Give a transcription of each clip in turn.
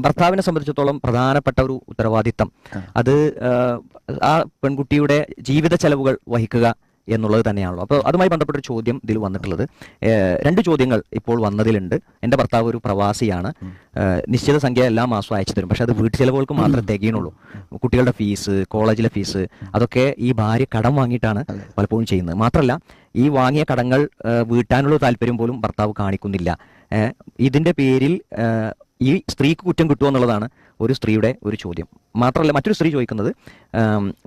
ഭർത്താവിനെ സംബന്ധിച്ചിടത്തോളം പ്രധാനപ്പെട്ട ഒരു ഉത്തരവാദിത്തം അത് ആ പെൺകുട്ടിയുടെ ജീവിത ചെലവുകൾ വഹിക്കുക എന്നുള്ളത് തന്നെയാണല്ലോ. അപ്പോൾ അതുമായി ബന്ധപ്പെട്ട ഒരു ചോദ്യം ഇതിൽ വന്നിട്ടുള്ളത്, 2 ചോദ്യങ്ങൾ ഇപ്പോൾ വന്നതിലുണ്ട്. എൻ്റെ ഭർത്താവ് ഒരു പ്രവാസിയാണ്, നിശ്ചിത സംഖ്യ എല്ലാ മാസവും അയച്ചു തരും, പക്ഷെ അത് വീട്ടു ചെലവുകൾക്ക് മാത്രമേ തികയുന്നുള്ളൂ. കുട്ടികളുടെ ഫീസ്, കോളേജിലെ ഫീസ്, അതൊക്കെ ഈ ഭാര്യ കടം വാങ്ങിയിട്ടാണ് പലപ്പോഴും ചെയ്യുന്നത്. മാത്രമല്ല ഈ വാങ്ങിയ കടങ്ങൾ വീട്ടാനുള്ള താല്പര്യം പോലും ഭർത്താവ് കാണിക്കുന്നില്ല. ഇതിൻ്റെ പേരിൽ ഈ സ്ത്രീക്ക് കുറ്റം കിട്ടുമോ എന്നുള്ളതാണ് ഒരു സ്ത്രീയുടെ ഒരു ചോദ്യം. മാത്രമല്ല മറ്റൊരു സ്ത്രീ ചോദിക്കുന്നത്,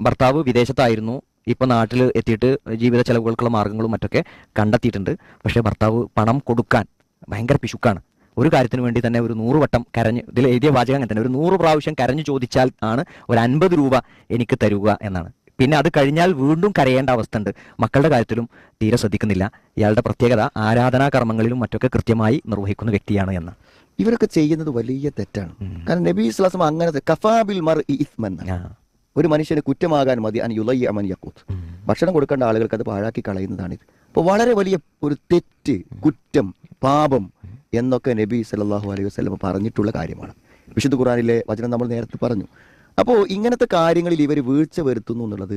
ഭർത്താവ് വിദേശത്തായിരുന്നു, ഇപ്പൊ നാട്ടിൽ എത്തിയിട്ട് ജീവിത ചെലവുകൾക്കുള്ള മാർഗങ്ങളും മറ്റൊക്കെ കണ്ടെത്തിയിട്ടുണ്ട്, പക്ഷേ ഭർത്താവ് പണം കൊടുക്കാൻ ഭയങ്കര പിശുക്കാണ്. ഒരു കാര്യത്തിന് വേണ്ടി തന്നെ ഒരു 100 വട്ടം കരഞ്ഞ്, ഇതിൽ എഴുതിയ വാചകം അങ്ങനെ തന്നെ, ഒരു 100 പ്രാവശ്യം കരഞ്ഞു ചോദിച്ചാൽ ആണ് ഒരു 50 രൂപ എനിക്ക് തരുക എന്നാണ്. പിന്നെ അത് കഴിഞ്ഞാൽ വീണ്ടും കരയേണ്ട അവസ്ഥ ഉണ്ട്. മക്കളുടെ കാര്യത്തിലും തീരെ ശ്രദ്ധിക്കുന്നില്ല. ഇയാളുടെ പ്രത്യേകത ആരാധനാ കർമ്മങ്ങളിലും മറ്റൊക്കെ കൃത്യമായി നിർവഹിക്കുന്ന വ്യക്തിയാണ് എന്ന്. ഇവരൊക്കെ ചെയ്യുന്നത് വലിയ തെറ്റാണ്. കാരണം നബി സ്വല്ലല്ലാഹു അലൈഹി വസല്ലം അങ്ങനത്തെ കഫാബിൽ മർഇ ഇസ്മൻ, ഒരു മനുഷ്യന് കുറ്റമാകാൻ മതി അൻ യുളയ്യ അമൻ യഖൂത്ത്, ഭക്ഷണം കൊടുക്കേണ്ട ആളുകൾക്ക് അത് പാഴാക്കി കളയുന്നതാണിത്. അപ്പോൾ വളരെ വലിയ ഒരു തെറ്റ്, കുറ്റം, പാപം എന്നൊക്കെ നബി സല്ലല്ലാഹു അലൈഹി വസല്ലം പറഞ്ഞിട്ടുള്ള കാര്യമാണ്. വിശുദ്ധ ഖുർആനിലെ വചനം നമ്മൾ നേരത്തെ പറഞ്ഞു. അപ്പോൾ ഇങ്ങനത്തെ കാര്യങ്ങളിൽ ഇവർ വീഴ്ച വരുത്തുന്നു എന്നുള്ളത്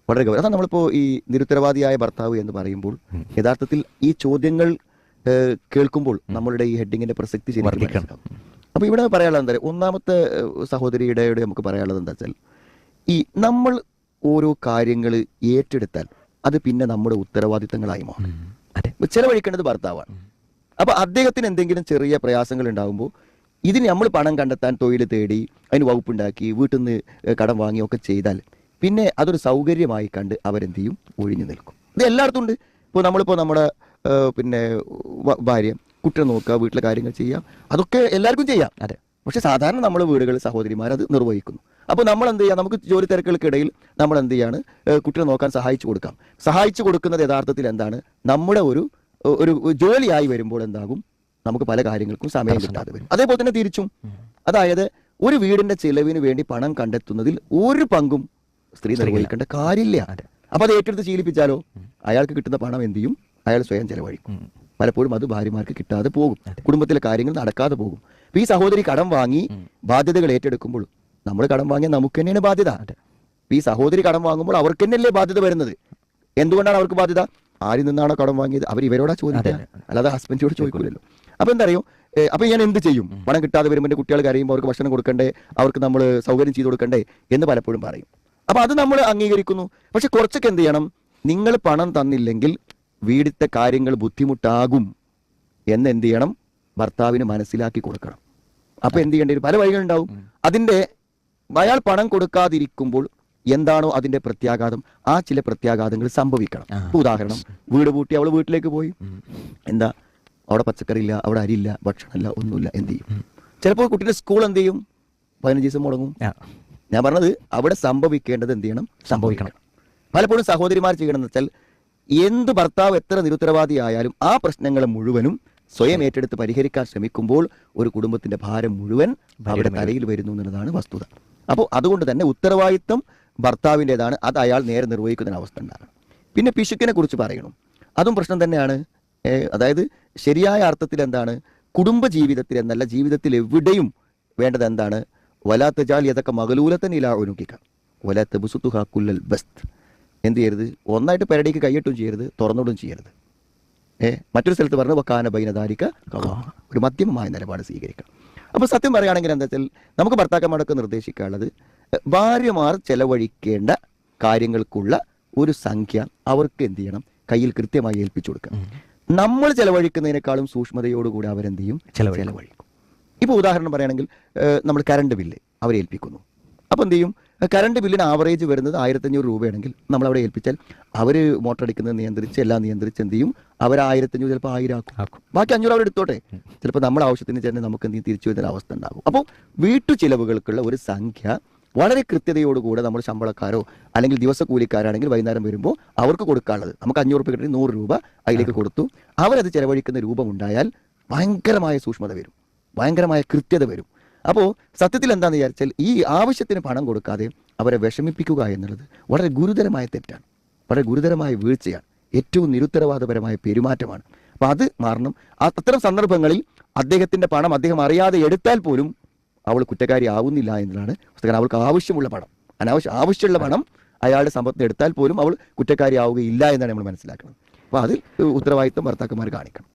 വളരെ ഗൗരവം. അതാണ് നമ്മളിപ്പോൾ ഈ നിരുത്തരവാദിയായ ഭർത്താവ് എന്ന് പറയുമ്പോൾ യഥാർത്ഥത്തിൽ ഈ ചോദ്യങ്ങൾ കേൾക്കുമ്പോൾ നമ്മളുടെ ഈ ഹെഡിങ്ങിന്റെ പ്രസക്തി ശരിക്കും. അപ്പോൾ ഇവിടെ പറയാനുള്ളത് എന്താ, ഒന്നാമത്തെ സഹോദരിയുടെ നമുക്ക് പറയാനുള്ളത് എന്താ വെച്ചാൽ, ഈ നമ്മൾ ഓരോ കാര്യങ്ങൾ ഏറ്റെടുത്താൽ അത് പിന്നെ നമ്മുടെ ഉത്തരവാദിത്തങ്ങളായി മാറും. ചെലവഴിക്കേണ്ടത് ഭർത്താവാണ്. അപ്പൊ അദ്ദേഹത്തിന് എന്തെങ്കിലും ചെറിയ പ്രയാസങ്ങൾ ഉണ്ടാകുമ്പോൾ ഇതിന് നമ്മൾ പണം കണ്ടെത്താൻ തൊഴിൽ തേടി അതിന് വകുപ്പുണ്ടാക്കി വീട്ടിൽ നിന്ന് കടം വാങ്ങിയൊക്കെ ചെയ്താൽ പിന്നെ അതൊരു സൗകര്യമായി കണ്ട് അവരെന്ത് ചെയ്യും, ഒഴിഞ്ഞു നിൽക്കും. ഇത് എല്ലായിടത്തും ഉണ്ട്. ഇപ്പോൾ നമ്മളിപ്പോൾ നമ്മുടെ പിന്നെ ഭാര്യ കുട്ടിയെ നോക്കുക, വീട്ടിലെ കാര്യങ്ങൾ ചെയ്യാം, അതൊക്കെ എല്ലാവർക്കും ചെയ്യാം. അതെ. പക്ഷെ സാധാരണ നമ്മൾ വീടുകളിൽ സഹോദരിമാർ അത് നിർവഹിക്കുന്നു. അപ്പോൾ നമ്മൾ എന്ത് ചെയ്യാം, നമുക്ക് ജോലി തിരക്കുകൾക്കിടയിൽ നമ്മൾ എന്ത് ചെയ്യാണ്, കുട്ടിയെ നോക്കാൻ സഹായിച്ചു കൊടുക്കാം. സഹായിച്ചു കൊടുക്കുന്നത് യഥാർത്ഥത്തിൽ എന്താണ്, നമ്മുടെ ഒരു ജോലിയായി വരുമ്പോൾ എന്താകും, നമുക്ക് പല കാര്യങ്ങൾക്കും സമയം കിട്ടാതെ വരും. അതേപോലെ തന്നെ തിരിച്ചും, അതായത് ഒരു വീടിന്റെ ചെലവിന് വേണ്ടി പണം കണ്ടെത്തുന്നതിൽ ഒരു പങ്കും സ്ത്രീ നിർവഹിക്കേണ്ട കാര്യമില്ല. അപ്പൊ അത് ഏറ്റെടുത്ത് ശീലിപ്പിച്ചാലോ അയാൾക്ക് കിട്ടുന്ന പണം എന്ത് ചെയ്യും, അയാൾ സ്വയം ചെലവഴിക്കും. പലപ്പോഴും അത് ഭാര്യമാർക്ക് കിട്ടാതെ പോകും, കുടുംബത്തിലെ കാര്യങ്ങൾ നടക്കാതെ പോകും. അപ്പൊ ഈ സഹോദരി കടം വാങ്ങി ബാധ്യതകൾ ഏറ്റെടുക്കുമ്പോൾ, നമ്മൾ കടം വാങ്ങിയാൽ നമുക്ക് തന്നെയാണ് ബാധ്യത. ഈ സഹോദരി കടം വാങ്ങുമ്പോൾ അവർക്ക് തന്നെയല്ലേ ബാധ്യത വരുന്നത്. എന്തുകൊണ്ടാണ് അവർക്ക് ബാധ്യത? ആരിൽ നിന്നാണോ കടം വാങ്ങിയത് അവർ ഇവരോടാ ചോദിക്കുക, അല്ലാതെ ഹസ്ബൻഡിനോട് ചോദിക്കില്ലല്ലോ. അപ്പൊ എന്തറിയോ, അപ്പൊ ഞാൻ എന്ത് ചെയ്യും, പണം കിട്ടാതെ വരുമ്പോൾ എൻ്റെ കുട്ടികൾ കരയുമ്പോൾ അവർക്ക് ഭക്ഷണം കൊടുക്കണ്ടേ, അവർക്ക് നമ്മൾ സൗകര്യം ചെയ്ത് കൊടുക്കണ്ടേ എന്ന് പലപ്പോഴും പറയും. അപ്പൊ അത് നമ്മൾ അംഗീകരിക്കുന്നു. പക്ഷെ കുറച്ചൊക്കെ എന്ത് ചെയ്യണം, നിങ്ങൾ പണം തന്നില്ലെങ്കിൽ വീടിത്തെ കാര്യങ്ങൾ ബുദ്ധിമുട്ടാകും എന്ന് എന്ത് ചെയ്യണം, ഭർത്താവിന് മനസ്സിലാക്കി കൊടുക്കണം. അപ്പൊ എന്ത് ചെയ്യേണ്ടി വരും, പല വഴികളുണ്ടാവും. അതിന്റെ അയാൾ പണം കൊടുക്കാതിരിക്കുമ്പോൾ എന്താണോ അതിന്റെ പ്രത്യാഘാതം, ആ ചില പ്രത്യാഘാതങ്ങൾ സംഭവിക്കണം. ഉദാഹരണം, വീട് പൂട്ടി അവൾ വീട്ടിലേക്ക് പോയി, എന്താ അവിടെ പച്ചക്കറി ഇല്ല, അവിടെ അരിയില്ല, ഭക്ഷണമില്ല, ഒന്നുമില്ല, എന്ത് ചെയ്യും? ചിലപ്പോൾ കുട്ടിയുടെ സ്കൂൾ എന്ത് ചെയ്യും, 15 ദിവസം മുടങ്ങും. ഞാൻ പറഞ്ഞത് അവിടെ സംഭവിക്കേണ്ടത് എന്ത് ചെയ്യണം, സംഭവിക്കണം. പലപ്പോഴും സഹോദരിമാർ ചെയ്യണമെന്ന് വെച്ചാൽ, എന്ത് ഭർത്താവ് എത്ര നിരുത്തരവാദിയായാലും ആ പ്രശ്നങ്ങൾ മുഴുവനും സ്വയം ഏറ്റെടുത്ത് പരിഹരിക്കാൻ ശ്രമിക്കുമ്പോൾ ഒരു കുടുംബത്തിന്റെ ഭാരം മുഴുവൻ അവരുടെ തലയിൽ വരുന്നു എന്നുള്ളതാണ് വസ്തുത. അപ്പോൾ അതുകൊണ്ട് തന്നെ ഉത്തരവാദിത്വം ഭർത്താവിൻ്റെതാണ്, അത് അയാൾ നേരെ നിർവഹിക്കുന്ന അവസ്ഥ ഉണ്ടാകണം. പിന്നെ പിശുക്കിനെ കുറിച്ച് പറയണം, അതും പ്രശ്നം തന്നെയാണ്. അതായത് ശരിയായ അർത്ഥത്തിൽ എന്താണ്, കുടുംബ ജീവിതത്തിൽ എന്നല്ല, ജീവിതത്തിൽ എവിടെയും വേണ്ടത് എന്താണ്, വലാത്ത ജാലി അതൊക്കെ മകലൂലത്തൻ ഇലാ ഒനുക്കിക്ക വലാത്ത ബുസുത്തുഹാ കുല്ലൽ ബസ്ത്. എന്ത് ചെയ്യരുത്, ഒന്നായിട്ട് പെരടിക്ക് കൈയിട്ടും ചെയ്യരുത്, തുറന്നോടും ചെയ്യരുത്. മറ്റൊരു സ്ഥലത്ത് പറഞ്ഞു വക്കാന ബൈനദാരിക, ഒരു മധ്യമമായ നിലപാട് സ്വീകരിക്കണം. അപ്പോൾ സത്യം പറയുകയാണെങ്കിൽ എന്താ വെച്ചാൽ, നമുക്ക് ഭർത്താക്കന്മാരൊക്കെ നിർദ്ദേശിക്കാനുള്ളത്, ഭാര്യമാർ ചെലവഴിക്കേണ്ട കാര്യങ്ങൾക്കുള്ള ഒരു സംഖ്യ അവർക്ക് എന്ത് ചെയ്യണം, കയ്യിൽ കൃത്യമായി ഏൽപ്പിച്ചു കൊടുക്കുക. നമ്മൾ ചെലവഴിക്കുന്നതിനേക്കാളും സൂക്ഷ്മതയോടുകൂടി അവരെന്ത് ചെയ്യും, ചെലവഴിക്കും. ഇപ്പോൾ ഉദാഹരണം പറയുകയാണെങ്കിൽ, നമ്മൾ കറണ്ട് ബില്ല് അവരെ ഏൽപ്പിക്കുന്നു. അപ്പോൾ എന്ത് ചെയ്യും, കറണ്ട് ബില്ലിന് ആവറേജ് വരുന്നത് 1500 രൂപയാണെങ്കിൽ നമ്മൾ അവിടെ ഏൽപ്പിച്ചാൽ അവർ മോട്ടർ അടിക്കുന്നത് നിയന്ത്രിച്ച് എല്ലാം നിയന്ത്രിച്ച് എന്ത് ചെയ്യും, അവർ 1500 ചിലപ്പോൾ 1000 ആക്കും, ബാക്കി 500 അവർ എടുത്തോട്ടെ. ചിലപ്പോൾ നമ്മുടെ ആവശ്യത്തിന് തന്നെ നമുക്ക് എന്തെങ്കിലും തിരിച്ചു വരുന്ന അവസ്ഥ ഉണ്ടാകും. അപ്പോൾ വീട്ടു ചിലവുകൾക്കുള്ള ഒരു സംഖ്യ വളരെ കൃത്യതയോടുകൂടെ നമ്മൾ ശമ്പളക്കാരോ അല്ലെങ്കിൽ ദിവസക്കൂലിക്കാരാണെങ്കിൽ വൈകുന്നേരം വരുമ്പോൾ അവർക്ക് കൊടുക്കാനുള്ളത്, നമുക്ക് 500 രൂപ കിട്ടി 100 രൂപ അതിലേക്ക് കൊടുത്തു, അവരത് ചെലവഴിക്കുന്ന രൂപമുണ്ടായാൽ ഭയങ്കരമായ സൂക്ഷ്മത വരും, ഭയങ്കരമായ കൃത്യത വരും. അപ്പോൾ സത്യത്തിൽ എന്താണെന്ന് വിചാരിച്ചാൽ, ഈ ആവശ്യത്തിന് പണം കൊടുക്കാതെ അവരെ വിഷമിപ്പിക്കുക എന്നുള്ളത് വളരെ ഗുരുതരമായ തെറ്റാണ്, വളരെ ഗുരുതരമായ വീഴ്ചയാണ്, ഏറ്റവും നിരുത്തരവാദപരമായ പെരുമാറ്റമാണ്. അപ്പോൾ അത് മാറണം. അത്തരം സന്ദർഭങ്ങളിൽ അദ്ദേഹത്തിൻ്റെ പണം അദ്ദേഹം അറിയാതെ എടുത്താൽ പോലും അവൾ കുറ്റക്കാരി ആവുന്നില്ല എന്നതാണ് പുസ്തകം. അവൾക്ക് ആവശ്യമുള്ള പണം, ആവശ്യമുള്ള പണം അയാളുടെ സമ്പത്ത് എടുത്താൽ പോലും അവൾ കുറ്റക്കാരി ആവുകയില്ല എന്നാണ് നമ്മൾ മനസ്സിലാക്കുന്നത്. അപ്പോൾ അതിൽ ഉത്തരവാദിത്വം ഭർത്താക്കന്മാർ കാണിക്കണം.